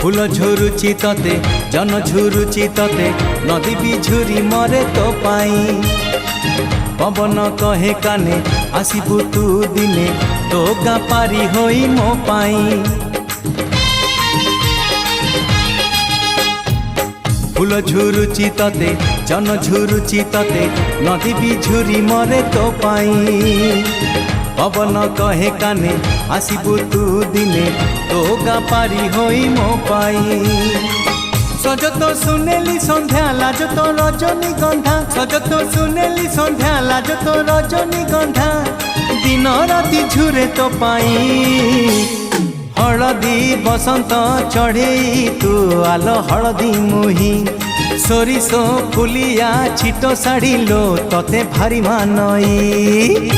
फूल झुरुची तते जन झुरुची तते नदी भी झुरी मरे तो पाई पवन कहे काने आसिबु तू दिने तो गा पारी होई मो पाई फूल झुरुची तते जन झुरुची तते नदी भी झुरी मरे तो पाई पवन कहे काने आसिबु तू दिने तो गा पारी होई मो पाई सज तो सुनेली संध्या लाज तो रजनी गंधा सज तो सुनेली संध्या लाज तो रजनी गंधा दिन राति झुरे तो पाई हलदी बसंत चढ़े तू आल हलदी मुही सोरिषो फुलिया छिटो साड़ी लो तते भारी मानई।